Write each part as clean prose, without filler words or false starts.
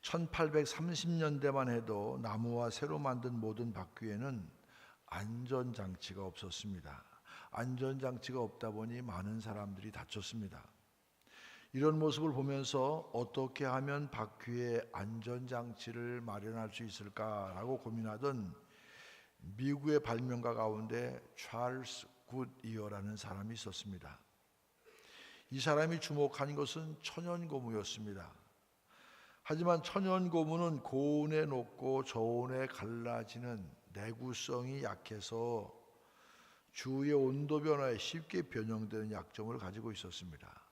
1830년대만 해도 나무와 새로 만든 모든 바퀴에는 안전장치가 없었습니다. 안전장치가 없다 보니 많은 사람들이 다쳤습니다. 이런 모습을 보면서 어떻게 하면 바퀴에 안전장치를 마련할 수 있을까라고 고민하던 미국의 발명가 가운데 찰스 굿이어라는 사람이 있었습니다. 이 사람이 주목한 것은 천연고무였습니다. 하지만 천연고무는 고온에 녹고 저온에 갈라지는 내구성이 약해서 주위의 온도 변화에 쉽게 변형되는 약점을 가지고 있었습니다.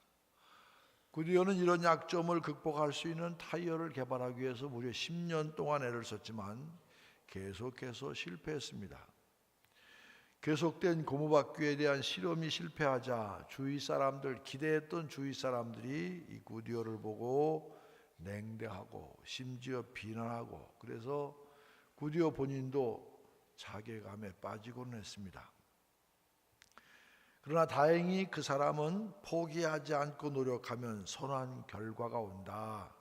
굿이어는 이런 약점을 극복할 수 있는 타이어를 개발하기 위해서 무려 10년 동안 애를 썼지만 계속해서 실패했습니다. 계속된 고무바퀴에 대한 실험이 실패하자 기대했던 주위 사람들이 이 굿이어를 보고 냉대하고 심지어 비난하고, 그래서 굿이어 본인도 자괴감에 빠지곤 했습니다. 그러나 다행히 그 사람은 포기하지 않고 노력하면 선한 결과가 온다.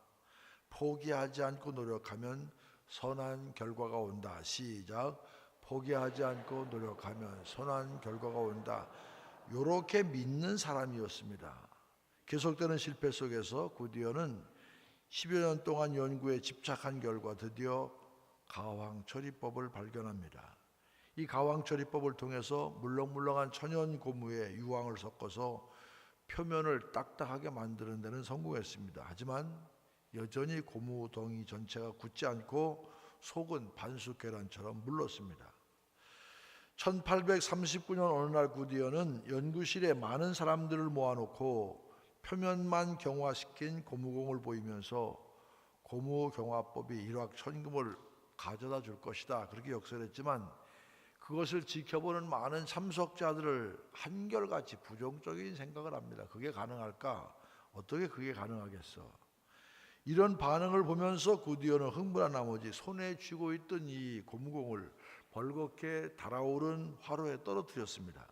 포기하지 않고 노력하면 선한 결과가 온다. 시작. 포기하지 않고 노력하면 선한 결과가 온다. 이렇게 믿는 사람이었습니다. 계속되는 실패 속에서 굿이어는 10여 년 동안 연구에 집착한 결과 드디어 가황처리법을 발견합니다. 이 가황처리법을 통해서 물렁물렁한 천연 고무에 유황을 섞어서 표면을 딱딱하게 만드는 데는 성공했습니다. 하지만 여전히 고무덩이 전체가 굳지 않고 속은 반숙 계란처럼 물렀습니다. 1839년 어느 날 굿이어는 연구실에 많은 사람들을 모아놓고 표면만 경화시킨 고무공을 보이면서 고무경화법이 일확천금을 가져다 줄 것이다, 그렇게 역설했지만 그것을 지켜보는 많은 참석자들을 한결같이 부정적인 생각을 합니다. 그게 가능할까? 어떻게 그게 가능하겠어? 이런 반응을 보면서 굿이어는 흥분한 나머지 손에 쥐고 있던 이 고무공을 벌겋게 달아오른 화로에 떨어뜨렸습니다.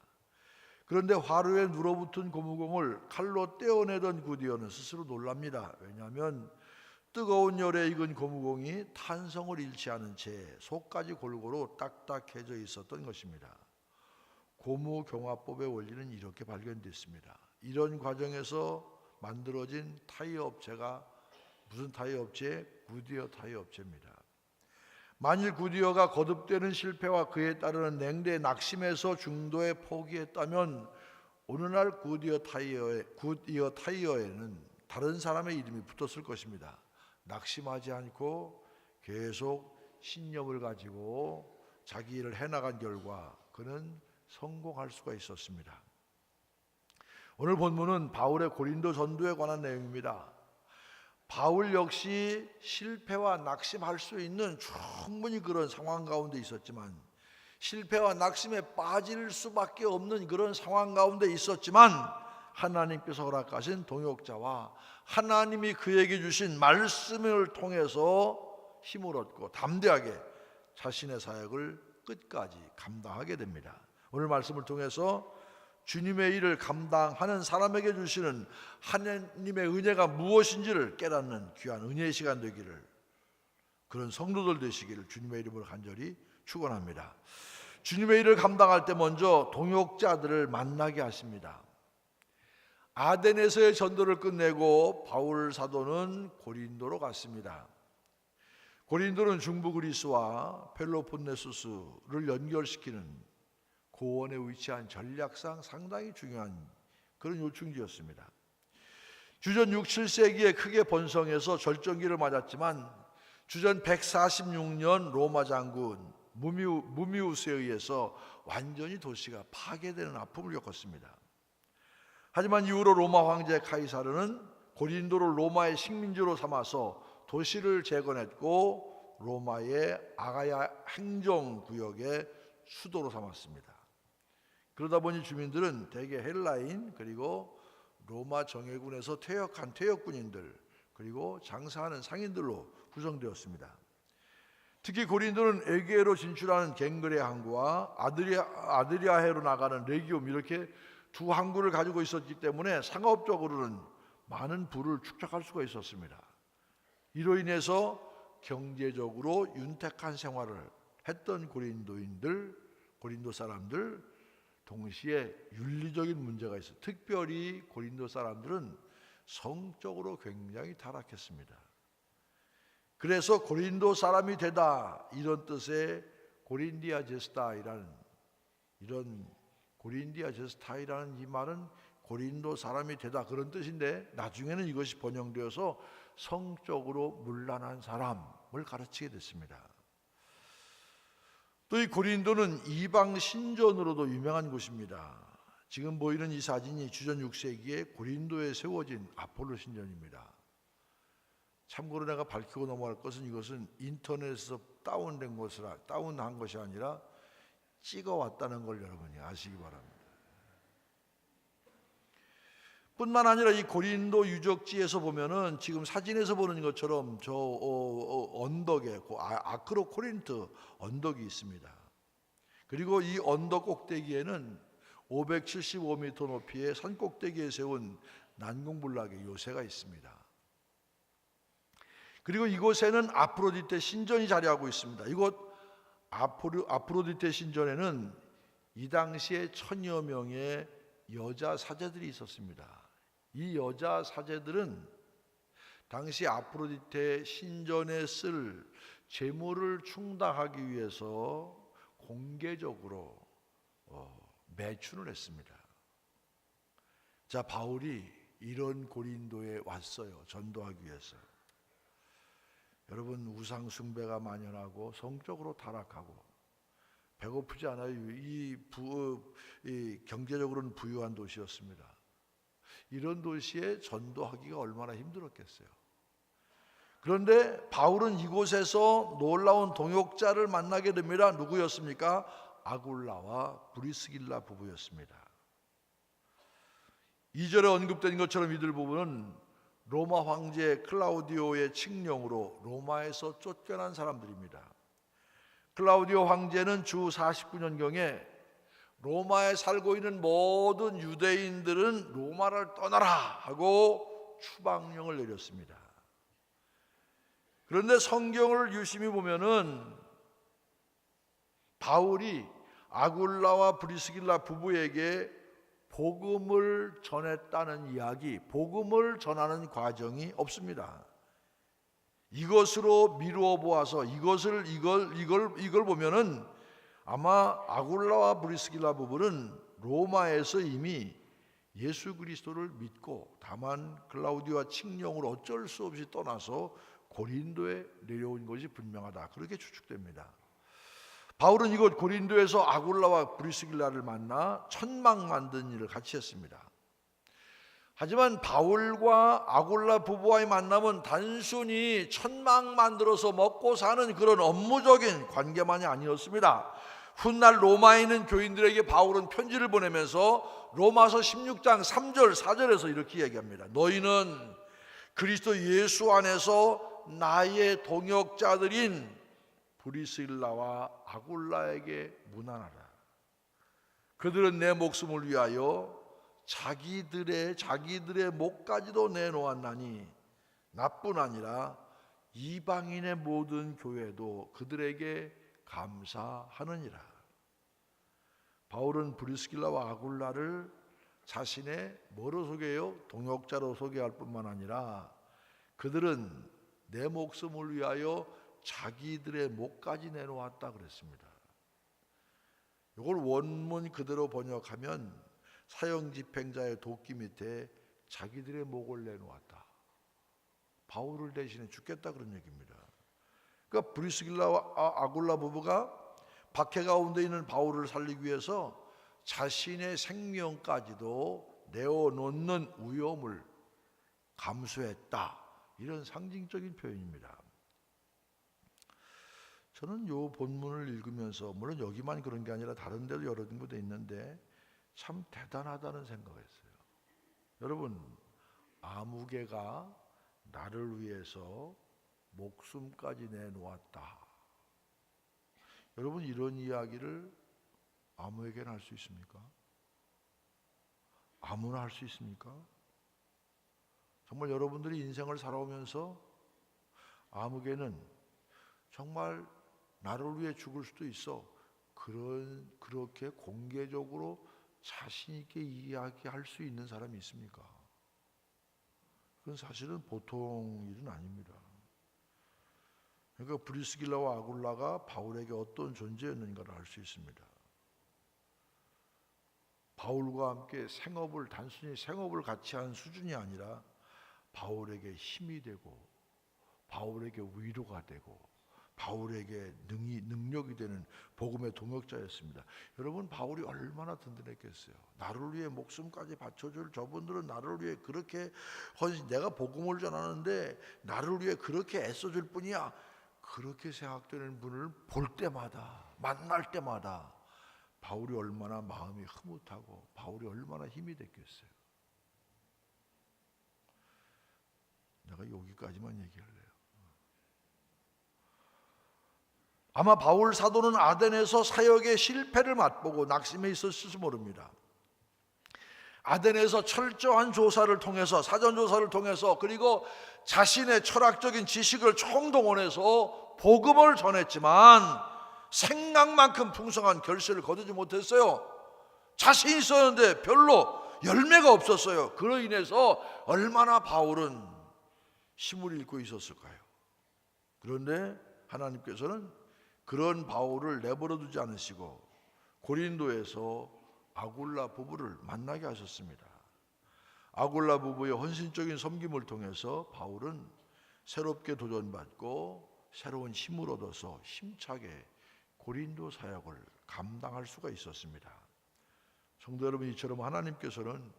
그런데 화로에 눌어붙은 고무공을 칼로 떼어내던 굿이어는 스스로 놀랍니다. 왜냐하면 뜨거운 열에 익은 고무공이 탄성을 잃지 않은 채 속까지 골고루 딱딱해져 있었던 것입니다. 고무경화법의 원리는 이렇게 발견됐습니다. 이런 과정에서 만들어진 타이어 업체가 무슨 타이어 업체? 굿이어 타이어 업체입니다. 만일 굿이어가 거듭되는 실패와 그에 따르는 냉대에 낙심해서 중도에 포기했다면 오늘날 굿이어 타이어에는 다른 사람의 이름이 붙었을 것입니다. 낙심하지 않고 계속 신념을 가지고 자기 일을 해나간 결과 그는 성공할 수가 있었습니다. 오늘 본문은 바울의 고린도 전도에 관한 내용입니다. 바울 역시 실패와 낙심할 수 있는 충분히 그런 상황 가운데 있었지만, 실패와 낙심에 빠질 수밖에 없는 그런 상황 가운데 있었지만 하나님께서 허락하신 동역자와 하나님이 그에게 주신 말씀을 통해서 힘을 얻고 담대하게 자신의 사역을 끝까지 감당하게 됩니다. 오늘 말씀을 통해서 주님의 일을 감당하는 사람에게 주시는 하나님의 은혜가 무엇인지를 깨닫는 귀한 은혜의 시간 되기를, 그런 성도들 되시기를 주님의 이름으로 간절히 축원합니다. 주님의 일을 감당할 때 먼저 동역자들을 만나게 하십니다. 아덴에서의 전도를 끝내고 바울 사도는 고린도로 갔습니다. 고린도는 중부 그리스와 펠로폰네소스를 연결시키는 고원에 위치한 전략상 상당히 중요한 그런 요충지였습니다. 주전 6, 7세기에 크게 번성해서 절정기를 맞았지만 주전 146년 로마 장군 무미우스에 의해서 완전히 도시가 파괴되는 아픔을 겪었습니다. 하지만 이후로 로마 황제 카이사르는 고린도를 로마의 식민지로 삼아서 도시를 재건했고 로마의 아가야 행정구역의 수도로 삼았습니다. 그러다 보니 주민들은 대개 헬라인, 그리고 로마 정예군에서 퇴역한 퇴역군인들, 그리고 장사하는 상인들로 구성되었습니다. 특히 고린도는 에게로 진출하는 갱그레 항구와 아드리아해로 나가는 레기움, 이렇게 두 항구를 가지고 있었기 때문에 상업적으로는 많은 부를 축적할 수가 있었습니다. 이로 인해서 경제적으로 윤택한 생활을 했던 고린도 사람들, 동시에 윤리적인 문제가 있어요. 특별히 고린도 사람들은 성적으로 굉장히 타락했습니다. 그래서 고린도 사람이 되다, 이런 뜻의 고린디아제스타이라는 이 말은 고린도 사람이 되다, 그런 뜻인데, 나중에는 이것이 번영되어서 성적으로 문란한 사람을 가르치게 됐습니다. 또 이 고린도는 이방 신전으로도 유명한 곳입니다. 지금 보이는 이 사진이 주전 6세기에 고린도에 세워진 아폴로 신전입니다. 참고로 내가 밝히고 넘어갈 것은, 이것은 인터넷에서 다운한 것이 아니라 찍어왔다는 걸 여러분이 아시기 바랍니다. 뿐만 아니라 이 고린도 유적지에서 보면은 지금 사진에서 보는 것처럼 저 언덕에 아크로코린트 언덕이 있습니다. 그리고 이 언덕 꼭대기에는 575m 높이의 산 꼭대기에 세운 난공불락의 요새가 있습니다. 그리고 이곳에는 아프로디테 신전이 자리하고 있습니다. 이곳 아프로디테 신전에는 이 당시에 1000여 명의 여자 사제들이 있었습니다. 이 여자 사제들은 당시 아프로디테 신전에 쓸 제물을 충당하기 위해서 공개적으로 매춘을 했습니다. 자, 바울이 이런 고린도에 왔어요. 전도하기 위해서. 여러분, 우상 숭배가 만연하고 성적으로 타락하고 배고프지 않아요. 이 경제적으로는 부유한 도시였습니다. 이런 도시에 전도하기가 얼마나 힘들었겠어요. 그런데 바울은 이곳에서 놀라운 동역자를 만나게 됩니다. 누구였습니까? 아굴라와 브리스길라 부부였습니다. 2절에 언급된 것처럼 이들 부부는 로마 황제 클라우디오의 칙령으로 로마에서 쫓겨난 사람들입니다. 클라우디오 황제는 주 49년경에 로마에 살고 있는 모든 유대인들은 로마를 떠나라 하고 추방령을 내렸습니다. 그런데 성경을 유심히 보면은 바울이 아굴라와 브리스길라 부부에게 복음을 전했다는 이야기, 복음을 전하는 과정이 없습니다. 이것으로 미루어 보아서 이걸 보면은 아마 아굴라와 브리스길라 부부는 로마에서 이미 예수 그리스도를 믿고 다만 클라우디오와 칙령으로 어쩔 수 없이 떠나서 고린도에 내려온 것이 분명하다, 그렇게 추측됩니다. 바울은 이곳 고린도에서 아굴라와 브리스길라를 만나 천막 만드는 일을 같이 했습니다. 하지만 바울과 아굴라 부부와의 만남은 단순히 천막 만들어서 먹고 사는 그런 업무적인 관계만이 아니었습니다. 훗날 로마에 있는 교인들에게 바울은 편지를 보내면서 로마서 16장 3절 4절에서 이렇게 얘기합니다. 너희는 그리스도 예수 안에서 나의 동역자들인 브리스길라와 아굴라에게 문안하라. 그들은 내 목숨을 위하여 자기들의 목까지도 내놓았나니 나뿐 아니라 이방인의 모든 교회도 그들에게 감사하느니라. 바울은 브리스길라와 아굴라를 자신의 뭐로 소개해요? 동역자로 소개할 뿐만 아니라 그들은 내 목숨을 위하여 자기들의 목까지 내놓았다 그랬습니다. 이걸 원문 그대로 번역하면 사형집행자의 도끼 밑에 자기들의 목을 내놓았다. 바울을 대신해 죽겠다, 그런 얘기입니다. 그러니까 브리스길라와 아굴라 부부가 박해 가운데 있는 바울을 살리기 위해서 자신의 생명까지도 내어놓는 위험을 감수했다, 이런 상징적인 표현입니다. 저는 이 본문을 읽으면서, 물론 여기만 그런 게 아니라 다른 데도 여러 군데 있는데 참 대단하다는 생각했어요. 여러분, 아무개가 나를 위해서 목숨까지 내놓았다. 여러분, 이런 이야기를 아무에게나 할 수 있습니까? 아무나 할 수 있습니까? 정말 여러분들이 인생을 살아오면서 아무개는 정말 나를 위해 죽을 수도 있어. 그렇게 공개적으로 자신 있게 이야기할 수 있는 사람이 있습니까? 그건 사실은 보통 일은 아닙니다. 그러니까 브리스길라와 아굴라가 바울에게 어떤 존재였는가를 알 수 있습니다. 바울과 함께 단순히 생업을 같이 한 수준이 아니라 바울에게 힘이 되고 바울에게 위로가 되고 바울에게 능력이 되는 복음의 동역자였습니다. 여러분, 바울이 얼마나 든든했겠어요. 나를 위해 목숨까지 바쳐줄 저분들은 나를 위해 그렇게 내가 복음을 전하는데 나를 위해 그렇게 애써줄 뿐이야. 그렇게 생각되는 분을 볼 때마다, 만날 때마다 바울이 얼마나 마음이 흐뭇하고 바울이 얼마나 힘이 됐겠어요. 내가 여기까지만 얘기할래요. 아마 바울 사도는 아덴에서 사역의 실패를 맛보고 낙심해 있었을지 모릅니다. 아덴에서 철저한 조사를 통해서, 사전 조사를 통해서, 그리고 자신의 철학적인 지식을 총동원해서 복음을 전했지만 생각만큼 풍성한 결실을 거두지 못했어요. 자신 있었는데 별로 열매가 없었어요. 그로 인해서 얼마나 바울은 힘을 잃고 있었을까요? 그런데 하나님께서는 그런 바울을 내버려 두지 않으시고 고린도에서 아굴라 부부를 만나게 하셨습니다. 아굴라 부부의 헌신적인 섬김을 통해서 바울은 새롭게 도전받고 새로운 힘을 얻어서 힘차게 고린도 사역을 감당할 수가 있었습니다. 성도 여러분, 이처럼 하나님께서는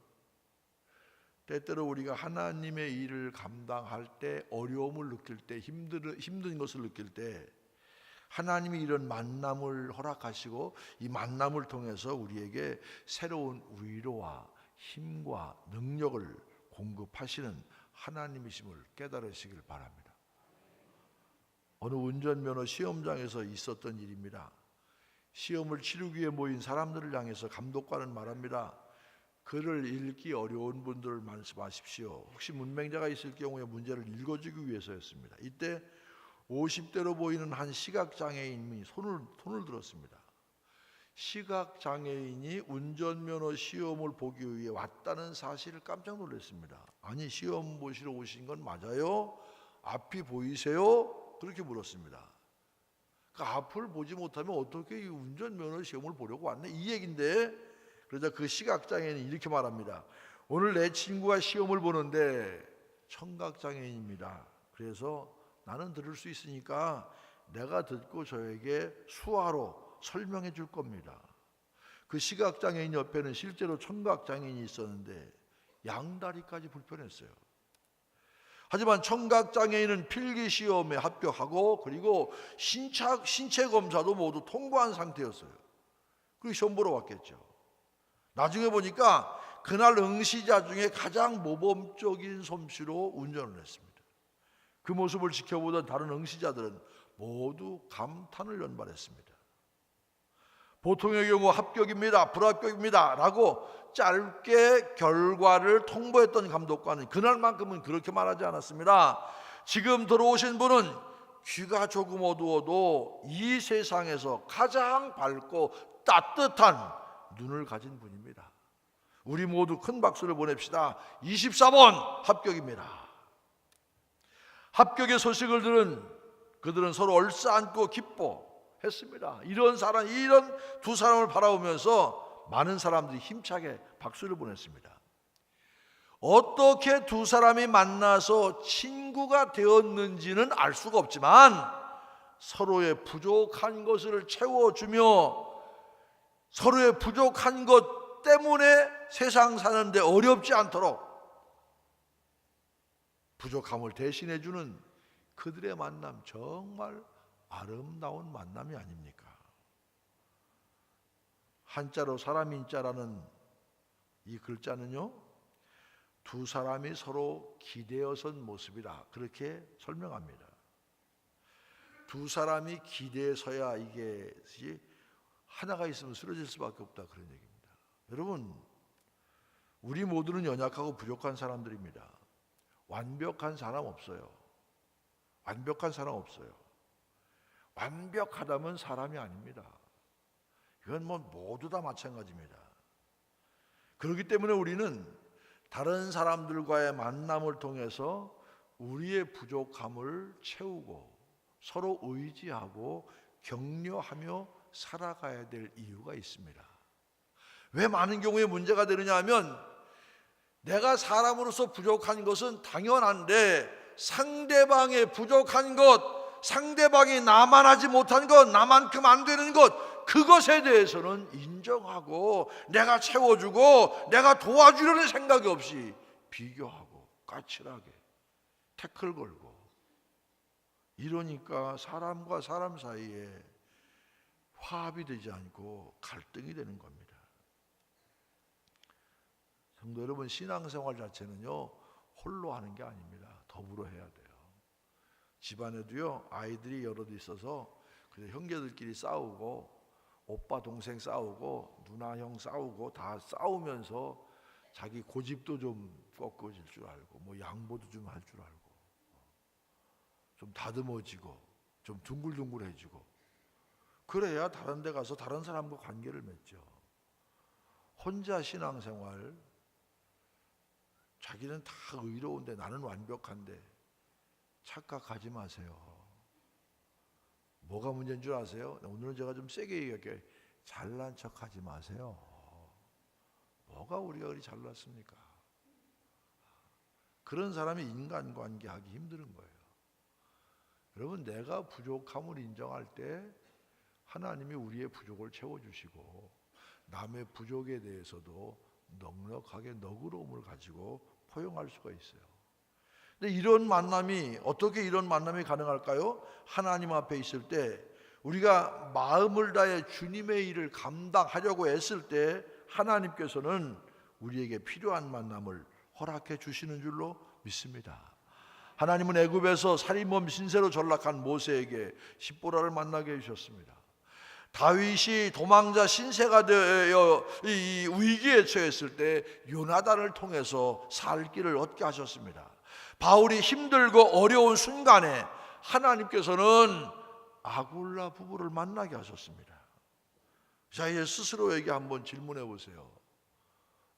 때때로 우리가 하나님의 일을 감당할 때 어려움을 느낄 때 힘든 것을 느낄 때 하나님이 이런 만남을 허락하시고 이 만남을 통해서 우리에게 새로운 위로와 힘과 능력을 공급하시는 하나님이심을 깨달으시길 바랍니다. 어느 운전면허 시험장에서 있었던 일입니다. 시험을 치르기 위해 모인 사람들을 향해서 감독관은 말합니다. 글을 읽기 어려운 분들 말씀하십시오. 혹시 문맹자가 있을 경우에 문제를 읽어주기 위해서였습니다. 이때 50대로 보이는 한 시각장애인이 손을 들었습니다. 시각장애인이 운전면허 시험을 보기 위해 왔다는 사실을 깜짝 놀랐습니다. 아니, 시험 보시러 오신 건 맞아요? 앞이 보이세요? 그렇게 물었습니다. 그 앞을 보지 못하면 어떻게 이 운전면허 시험을 보려고 왔네? 이 얘긴데, 그러자 그 시각장애인이 이렇게 말합니다. 오늘 내 친구가 시험을 보는데 청각장애인입니다. 그래서 나는 들을 수 있으니까 내가 듣고 저에게 수화로 설명해 줄 겁니다. 그 시각장애인 옆에는 실제로 청각장애인이 있었는데 양다리까지 불편했어요. 하지만 청각장애인은 필기시험에 합격하고 그리고 신체 검사도 모두 통과한 상태였어요. 그리고 시험 보러 왔겠죠. 나중에 보니까 그날 응시자 중에 가장 모범적인 솜씨로 운전을 했습니다. 그 모습을 지켜보던 다른 응시자들은 모두 감탄을 연발했습니다. 보통의 경우 합격입니다, 불합격입니다 라고 짧게 결과를 통보했던 감독관은 그날만큼은 그렇게 말하지 않았습니다. 지금 들어오신 분은 귀가 조금 어두워도 이 세상에서 가장 밝고 따뜻한 눈을 가진 분입니다. 우리 모두 큰 박수를 보냅시다. 24번 합격입니다. 합격의 소식을 들은 그들은 서로 얼싸안고 기뻐했습니다. 이런 두 사람을 바라보면서 많은 사람들이 힘차게 박수를 보냈습니다. 어떻게 두 사람이 만나서 친구가 되었는지는 알 수가 없지만 서로의 부족한 것을 채워주며 서로의 부족한 것 때문에 세상 사는데 어렵지 않도록 부족함을 대신해주는 그들의 만남, 정말 아름다운 만남이 아닙니까? 한자로 사람인자라는 이 글자는요, 두 사람이 서로 기대어 선 모습이다, 그렇게 설명합니다. 두 사람이 기대에 서야 이게 하나가 있으면 쓰러질 수밖에 없다, 그런 얘기입니다. 여러분, 우리 모두는 연약하고 부족한 사람들입니다. 완벽한 사람 없어요. 완벽한 사람 없어요. 완벽하다면 사람이 아닙니다. 이건 모두 다 마찬가지입니다. 그렇기 때문에 우리는 다른 사람들과의 만남을 통해서 우리의 부족함을 채우고 서로 의지하고 격려하며 살아가야 될 이유가 있습니다. 왜 많은 경우에 문제가 되느냐 하면 내가 사람으로서 부족한 것은 당연한데 상대방의 부족한 것, 상대방이 나만 하지 못한 것, 나만큼 안 되는 것, 그것에 대해서는 인정하고 내가 채워주고 내가 도와주려는 생각이 없이 비교하고 까칠하게 태클 걸고 이러니까 사람과 사람 사이에 화합이 되지 않고 갈등이 되는 겁니다. 성도 여러분, 신앙생활 자체는요 홀로 하는 게 아닙니다. 더불어 해야 돼요. 집안에도요 아이들이 여럿 있어서 형제들끼리 싸우고 오빠 동생 싸우고 누나 형 싸우고 다 싸우면서 자기 고집도 좀 꺾어질 줄 알고 양보도 좀 할 줄 알고 좀 다듬어지고 좀 둥글둥글해지고 그래야 다른 데 가서 다른 사람과 관계를 맺죠. 혼자 신앙생활 자기는 다 의로운데 나는 완벽한데 착각하지 마세요. 뭐가 문제인 줄 아세요? 오늘은 제가 좀 세게 얘기할게요. 잘난 척하지 마세요. 뭐가 우리가 그리 잘났습니까? 그런 사람이 인간관계 하기 힘든 거예요. 여러분, 내가 부족함을 인정할 때 하나님이 우리의 부족을 채워주시고 남의 부족에 대해서도 넉넉하게 너그러움을 가지고 포용할 수가 있어요. 근데 어떻게 이런 만남이 가능할까요? 하나님 앞에 있을 때 우리가 마음을 다해 주님의 일을 감당하려고 애쓸 때 하나님께서는 우리에게 필요한 만남을 허락해 주시는 줄로 믿습니다. 하나님은 애굽에서 살인범 신세로 전락한 모세에게 십보라를 만나게 해주셨습니다. 다윗이 도망자 신세가 되어 이 위기에 처했을 때 요나단을 통해서 살 길을 얻게 하셨습니다. 바울이 힘들고 어려운 순간에 하나님께서는 아굴라 부부를 만나게 하셨습니다. 자, 이제 스스로에게 한번 질문해 보세요.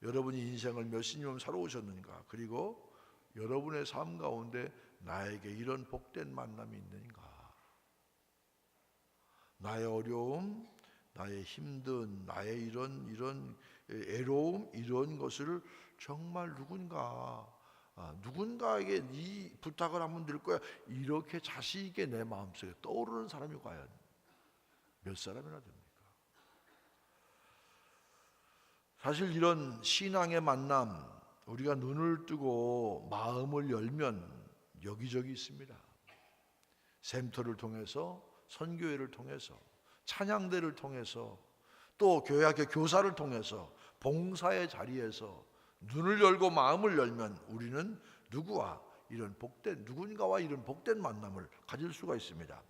여러분이 인생을 몇십 년 살아오셨는가? 그리고 여러분의 삶 가운데 나에게 이런 복된 만남이 있는가? 나의 어려움, 나의 힘든, 나의 이런 애로움, 이런 것을 정말 누군가에게 이 부탁을 한번 드릴 거야. 이렇게 자신 있게 내 마음속에 떠오르는 사람이 과연 몇 사람이나 됩니까? 사실 이런 신앙의 만남, 우리가 눈을 뜨고 마음을 열면 여기저기 있습니다. 샘터를 통해서, 선교회를 통해서, 찬양대를 통해서, 또 교회학교 교사를 통해서, 봉사의 자리에서 눈을 열고 마음을 열면 우리는 누군가와 이런 복된 만남을 가질 수가 있습니다.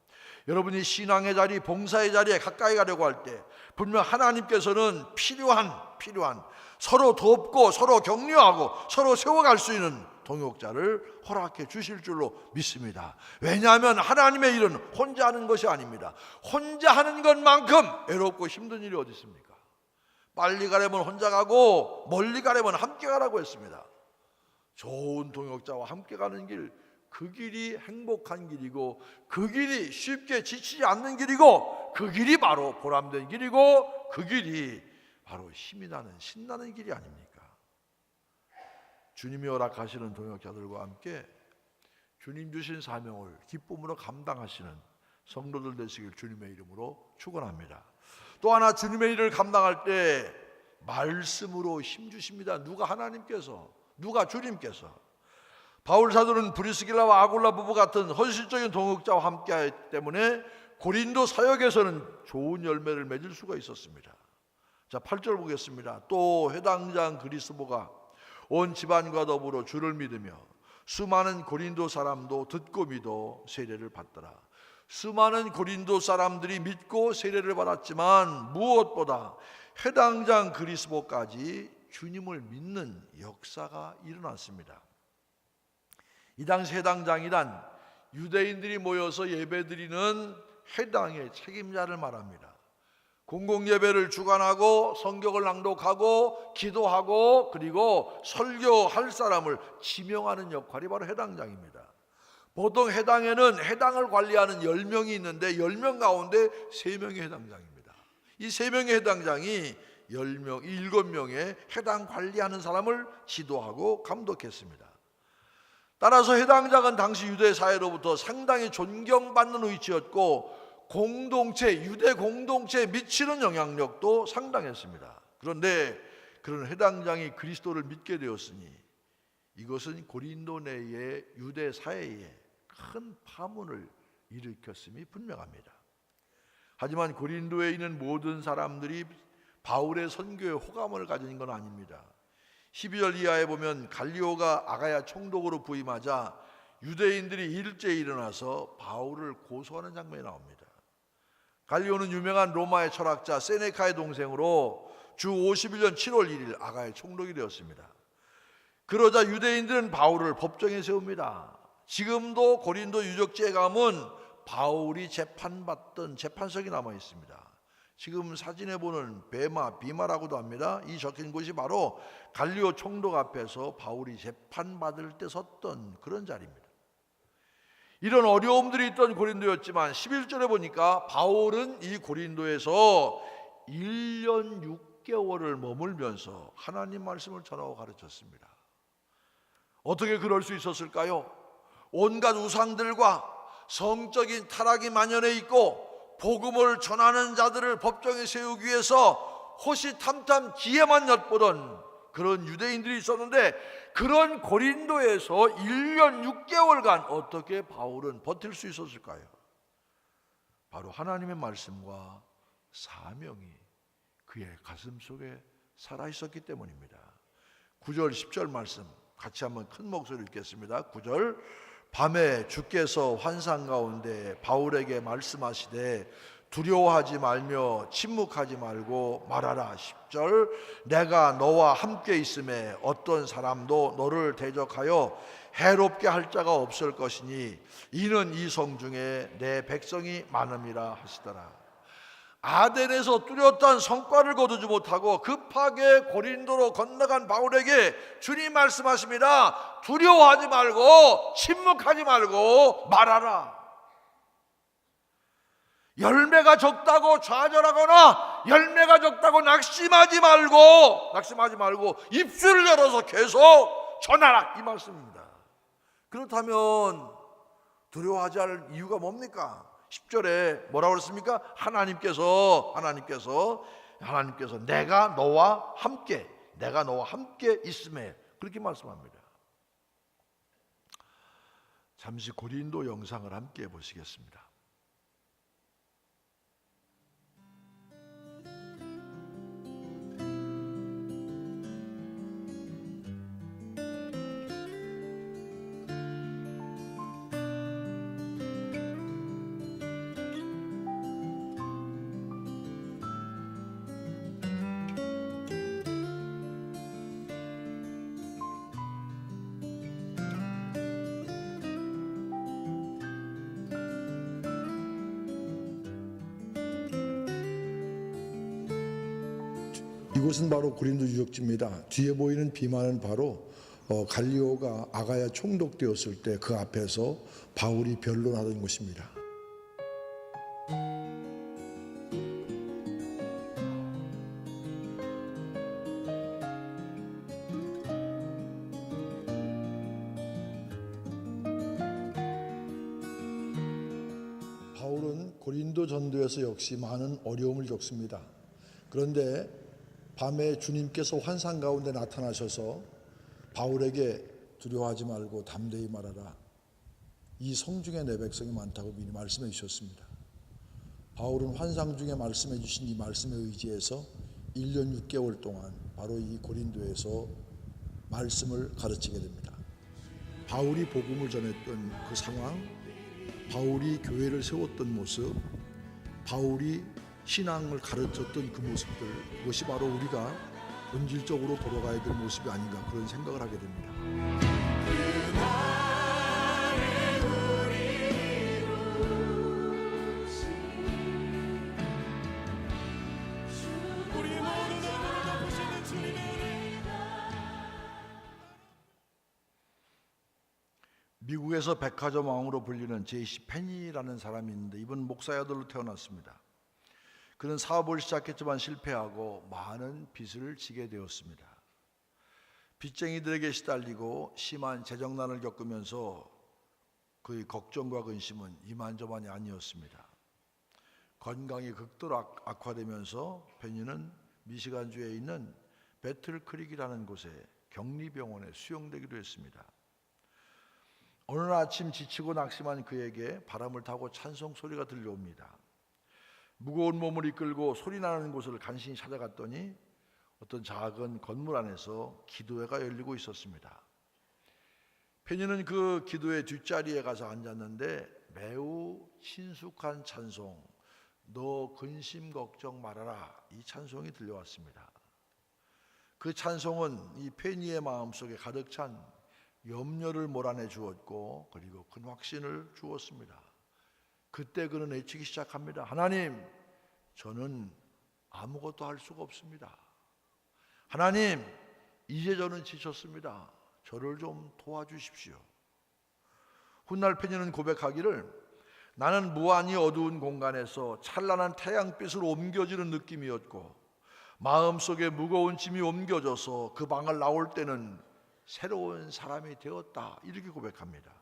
여러분이 신앙의 자리, 봉사의 자리에 가까이 가려고 할 때 분명 하나님께서는 필요한 서로 돕고 서로 격려하고 서로 세워갈 수 있는 동역자를 허락해 주실 줄로 믿습니다. 왜냐하면 하나님의 일은 혼자 하는 것이 아닙니다. 혼자 하는 것만큼 외롭고 힘든 일이 어디 있습니까? 빨리 가려면 혼자 가고 멀리 가려면 함께 가라고 했습니다. 좋은 동역자와 함께 가는 길, 그 길이 행복한 길이고 그 길이 쉽게 지치지 않는 길이고 그 길이 바로 보람된 길이고 그 길이 바로 힘이 나는 신나는 길이 아닙니까? 주님이 허락하시는 동역자들과 함께 주님 주신 사명을 기쁨으로 감당하시는 성도들 되시길 주님의 이름으로 축원합니다. 또 하나, 주님의 일을 감당할 때 말씀으로 힘주십니다. 누가? 하나님께서. 누가? 주님께서. 바울 사도는 브리스길라와 아굴라 부부 같은 헌신적인 동역자와 함께하기 때문에 고린도 사역에서는 좋은 열매를 맺을 수가 있었습니다. 자, 8절 보겠습니다. 또 회당장 그리스보가 온 집안과 더불어 주를 믿으며 수많은 고린도 사람도 듣고 믿어 세례를 받더라. 수많은 고린도 사람들이 믿고 세례를 받았지만 무엇보다 회당장 그리스보까지 주님을 믿는 역사가 일어났습니다. 이 당시 회당장이란 유대인들이 모여서 예배드리는 회당의 책임자를 말합니다. 공공예배를 주관하고 성경을 낭독하고 기도하고 그리고 설교할 사람을 지명하는 역할이 바로 회당장입니다. 보통 회당에는 회당을 관리하는 10명이 있는데 10명 가운데 3명이 회당장입니다. 이 3명의 회당장이 7명의 회당 관리하는 사람을 지도하고 감독했습니다. 따라서 회당장은 당시 유대 사회로부터 상당히 존경받는 위치였고 유대 공동체에 미치는 영향력도 상당했습니다. 그런데 그런 회당장이 그리스도를 믿게 되었으니 이것은 고린도 내의 유대 사회에 큰 파문을 일으켰음이 분명합니다. 하지만 고린도에 있는 모든 사람들이 바울의 선교에 호감을 가진 건 아닙니다. 12절 이하에 보면 갈리오가 아가야 총독으로 부임하자 유대인들이 일제히 일어나서 바울을 고소하는 장면이 나옵니다. 갈리오는 유명한 로마의 철학자 세네카의 동생으로 주 51년 7월 1일 아가야 총독이 되었습니다. 그러자 유대인들은 바울을 법정에 세웁니다. 지금도 고린도 유적지에 가면 바울이 재판받던 재판석이 남아 있습니다. 지금 사진에 보는 비마라고도 합니다. 이 적힌 곳이 바로 갈리오 총독 앞에서 바울이 재판받을 때 섰던 그런 자리입니다. 이런 어려움들이 있던 고린도였지만 11절에 보니까 바울은 이 고린도에서 1년 6개월을 머물면서 하나님 말씀을 전하고 가르쳤습니다. 어떻게 그럴 수 있었을까요? 온갖 우상들과 성적인 타락이 만연해 있고 복음을 전하는 자들을 법정에 세우기 위해서 호시탐탐 기회만 엿보던 그런 유대인들이 있었는데 그런 고린도에서 1년 6개월간 어떻게 바울은 버틸 수 있었을까요? 바로 하나님의 말씀과 사명이 그의 가슴 속에 살아있었기 때문입니다. 9절 10절 말씀 같이 한번 큰 목소리로 읽겠습니다. 9절 밤에 주께서 환상 가운데 바울에게 말씀하시되 두려워하지 말며 침묵하지 말고 말하라. 10절 내가 너와 함께 있음에 어떤 사람도 너를 대적하여 해롭게 할 자가 없을 것이니 이는 이 성 중에 내 백성이 많음이라 하시더라. 아덴에서 뚜렷한 성과를 거두지 못하고 급하게 고린도로 건너간 바울에게 주님 말씀하십니다. 두려워하지 말고 침묵하지 말고 말하라. 열매가 적다고 좌절하거나 열매가 적다고 낙심하지 말고 입술을 열어서 계속 전하라 이 말씀입니다. 그렇다면 두려워하지 않을 이유가 뭡니까? 10절에 뭐라고 그랬습니까? 하나님께서 내가 너와 함께 있음에 그렇게 말씀합니다. 잠시 고린도 영상을 함께 보시겠습니다. 이곳은 바로 고린도 유적지입니다. 뒤에 보이는 비만은 바로 갈리오가 아가야 총독 되었을 때 그 앞에서 바울이 변론하던 곳입니다. 바울은 고린도 전도에서 역시 많은 어려움을 겪습니다. 그런데 밤에 주님께서 환상 가운데 나타나셔서 바울에게 두려워하지 말고 담대히 말하라. 이 성 중에 내 백성이 많다고 미리 말씀해 주셨습니다. 바울은 환상 중에 말씀해 주신 이 말씀에 의지해서 1년 6개월 동안 바로 이 고린도에서 말씀을 가르치게 됩니다. 바울이 복음을 전했던 그 상황, 바울이 교회를 세웠던 모습, 바울이 신앙을 가르쳤던 그 모습들, 그것이 바로 우리가 본질적으로 돌아가야 될 모습이 아닌가 그런 생각을 하게 됩니다. 미국에서 백화점 왕으로 불리는 제이시 페니라는 사람이 있는데 이분 목사의 아들로 태어났습니다. 그는 사업을 시작했지만 실패하고 많은 빚을 지게 되었습니다. 빚쟁이들에게 시달리고 심한 재정난을 겪으면서 그의 걱정과 근심은 이만저만이 아니었습니다. 건강이 극도로 악화되면서 페니는 미시간주에 있는 배틀크릭이라는 곳에 격리병원에 수용되기로 했습니다. 어느 날 아침 지치고 낙심한 그에게 바람을 타고 찬송 소리가 들려옵니다. 무거운 몸을 이끌고 소리나는 곳을 간신히 찾아갔더니 어떤 작은 건물 안에서 기도회가 열리고 있었습니다. 페니는 그 기도회 뒷자리에 가서 앉았는데 매우 친숙한 찬송, 너 근심 걱정 말아라, 이 찬송이 들려왔습니다. 그 찬송은 이 페니의 마음속에 가득 찬 염려를 몰아내 주었고 그리고 큰 확신을 주었습니다. 그때 그는 외치기 시작합니다. 하나님, 저는 아무것도 할 수가 없습니다. 하나님, 이제 저는 지쳤습니다. 저를 좀 도와주십시오. 훗날 페니는 고백하기를 나는 무한히 어두운 공간에서 찬란한 태양빛으로 옮겨지는 느낌이었고 마음속에 무거운 짐이 옮겨져서 그 방을 나올 때는 새로운 사람이 되었다, 이렇게 고백합니다.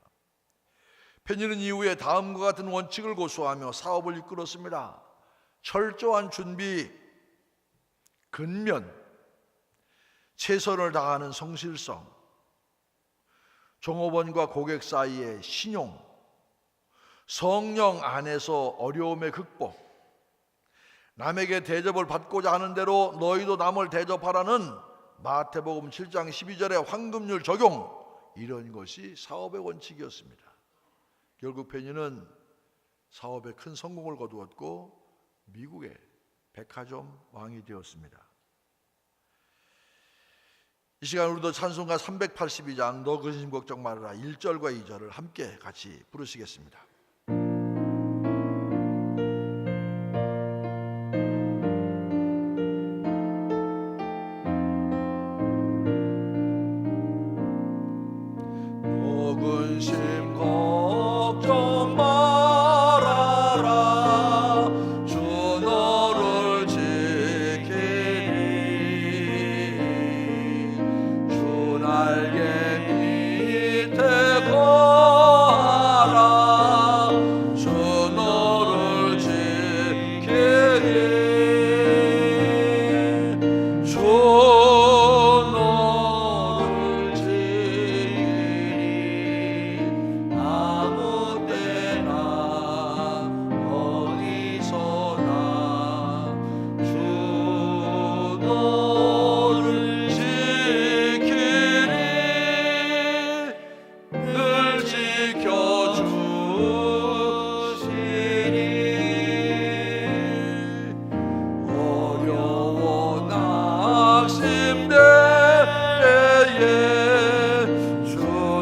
페니는 이후에 다음과 같은 원칙을 고수하며 사업을 이끌었습니다. 철저한 준비, 근면, 최선을 다하는 성실성, 종업원과 고객 사이의 신용, 성령 안에서 어려움의 극복, 남에게 대접을 받고자 하는 대로 너희도 남을 대접하라는 마태복음 7장 12절의 황금률 적용, 이런 것이 사업의 원칙이었습니다. 결국 페니는 사업에 큰 성공을 거두었고 미국의 백화점 왕이 되었습니다. 이 시간 우리도 찬송가 382장 너 근심 걱정 말아라 1절과 2절을 함께 같이 부르시겠습니다. 너 근심 걱정 말아라 주 너를 지키리 주 날개 밑에 거하라 주 너를 지키리 주 너를 지키리 아무 때나 어디서나 주 너를 지키리 늘 지켜주시리 어려워 낙심될 때에 주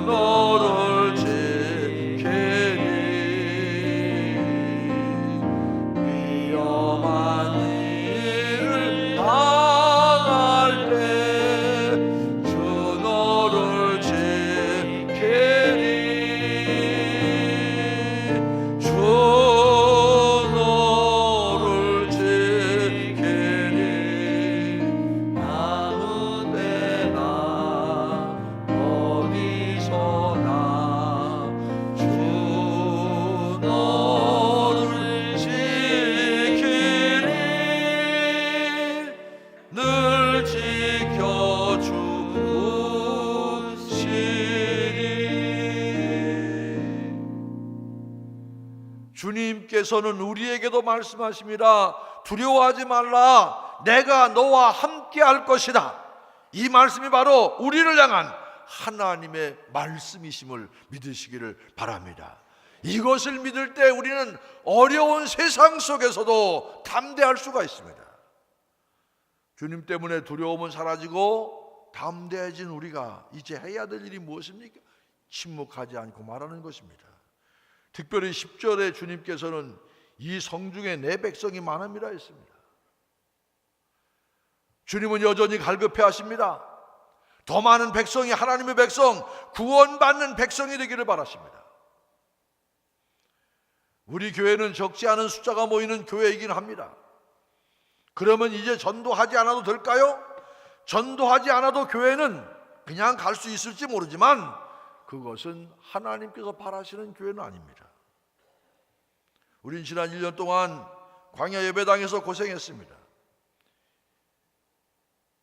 너를 지키리 위험한 일을 당할 때 주 너를 지키리 주 너를 지키리 아무 때나 어디서나 주 너를 지키리 늘 지켜주시리. 주님께서는 우리에게도 말씀하십니다. 두려워하지 말라. 내가 너와 함께 할 것이다. 이 말씀이 바로 우리를 향한 하나님의 말씀이심을 믿으시기를 바랍니다. 이것을 믿을 때 우리는 어려운 세상 속에서도 담대할 수가 있습니다. 주님 때문에 두려움은 사라지고 담대해진 우리가 이제 해야 될 일이 무엇입니까? 침묵하지 않고 말하는 것입니다. 특별히 10절에 주님께서는 이 성중에 내 백성이 많음이라 했습니다. 주님은 여전히 갈급해 하십니다. 더 많은 백성이 하나님의 백성, 구원받는 백성이 되기를 바라십니다. 우리 교회는 적지 않은 숫자가 모이는 교회이긴 합니다. 그러면 이제 전도하지 않아도 될까요? 전도하지 않아도 교회는 그냥 갈 수 있을지 모르지만 그것은 하나님께서 바라시는 교회는 아닙니다. 우린 지난 1년 동안 광야 예배당에서 고생했습니다.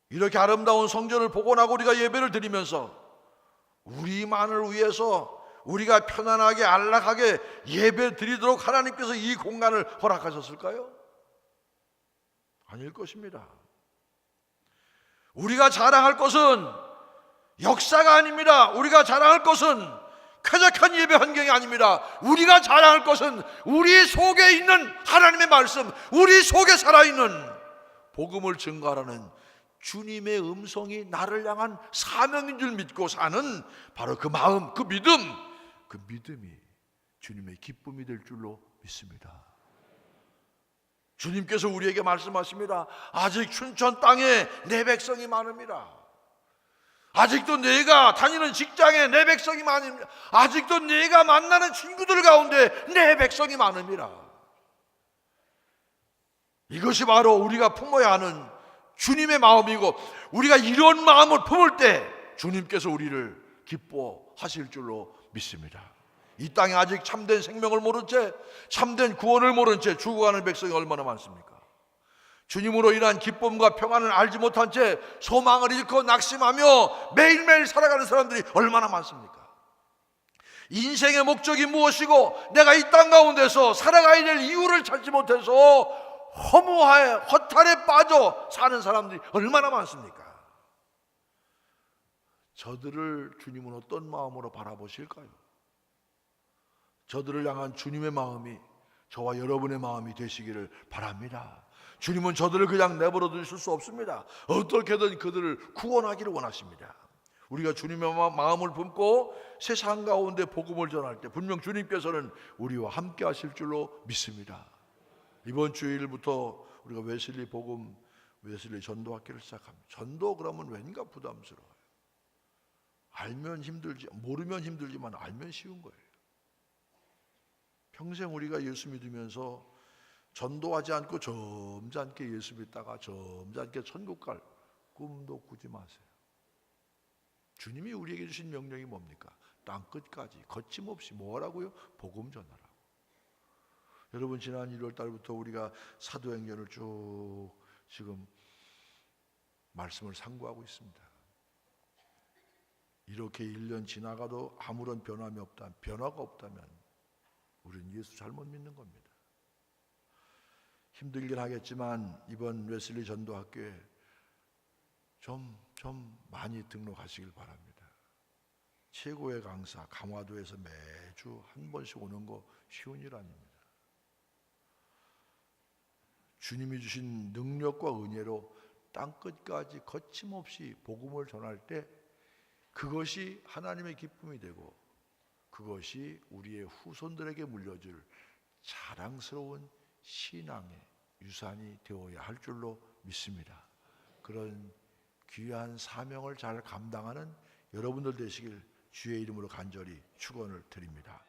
이렇게 아름다운 성전을 복원하고 우리가 예배를 드리면서 우리만을 위해서 우리가 편안하게 안락하게 예배 드리도록 하나님께서 이 공간을 허락하셨을까요? 아닐 것입니다. 우리가 자랑할 것은 역사가 아닙니다. 우리가 자랑할 것은 쾌적한 예배 환경이 아닙니다. 우리가 자랑할 것은 우리 속에 있는 하나님의 말씀, 우리 속에 살아있는 복음을 증거하라는 주님의 음성이 나를 향한 사명인 줄 믿고 사는 바로 그 마음, 그 믿음이 주님의 기쁨이 될 줄로 믿습니다. 주님께서 우리에게 말씀하십니다. 아직 춘천 땅에 내 백성이 많습니다. 아직도 내가 다니는 직장에 내 백성이 많습니다. 아직도 내가 만나는 친구들 가운데 내 백성이 많습니다. 이것이 바로 우리가 품어야 하는 주님의 마음이고, 우리가 이런 마음을 품을 때 주님께서 우리를 기뻐하실 줄로 믿습니다. 이 땅에 아직 참된 생명을 모른 채, 참된 구원을 모른 채 죽어가는 백성이 얼마나 많습니까? 주님으로 인한 기쁨과 평안을 알지 못한 채 소망을 잃고 낙심하며 매일매일 살아가는 사람들이 얼마나 많습니까? 인생의 목적이 무엇이고 내가 이 땅 가운데서 살아가야 될 이유를 찾지 못해서 허탈에 빠져 사는 사람들이 얼마나 많습니까? 저들을 주님은 어떤 마음으로 바라보실까요? 저들을 향한 주님의 마음이 저와 여러분의 마음이 되시기를 바랍니다. 주님은 저들을 그냥 내버려 두실 수 없습니다. 어떻게든 그들을 구원하기를 원하십니다. 우리가 주님의 마음을 품고 세상 가운데 복음을 전할 때 분명 주님께서는 우리와 함께 하실 줄로 믿습니다. 이번 주일부터 우리가 웨슬리 전도학교를 시작합니다. 전도 그러면 왠가 부담스러워요. 알면 힘들지, 모르면 힘들지만 알면 쉬운 거예요. 평생 우리가 예수 믿으면서 전도하지 않고 점잖게 예수 믿다가 점잖게 천국 갈 꿈도 꾸지 마세요. 주님이 우리에게 주신 명령이 뭡니까? 땅끝까지 거침없이 뭐라고요? 복음 전하라. 여러분, 지난 1월 달부터 우리가 사도행전을 쭉 지금 말씀을 상고하고 있습니다. 이렇게 1년 지나가도 아무런 변화가 없다면 우리는 예수 잘못 믿는 겁니다. 힘들긴 하겠지만 이번 웨슬리 전도학교에 좀 많이 등록하시길 바랍니다. 최고의 강사 강화도에서 매주 한 번씩 오는 거 쉬운 일 아닙니다. 주님이 주신 능력과 은혜로 땅끝까지 거침없이 복음을 전할 때 그것이 하나님의 기쁨이 되고 그것이 우리의 후손들에게 물려줄 자랑스러운 신앙의 유산이 되어야 할 줄로 믿습니다. 그런 귀한 사명을 잘 감당하는 여러분들 되시길 주의 이름으로 간절히 축원을 드립니다.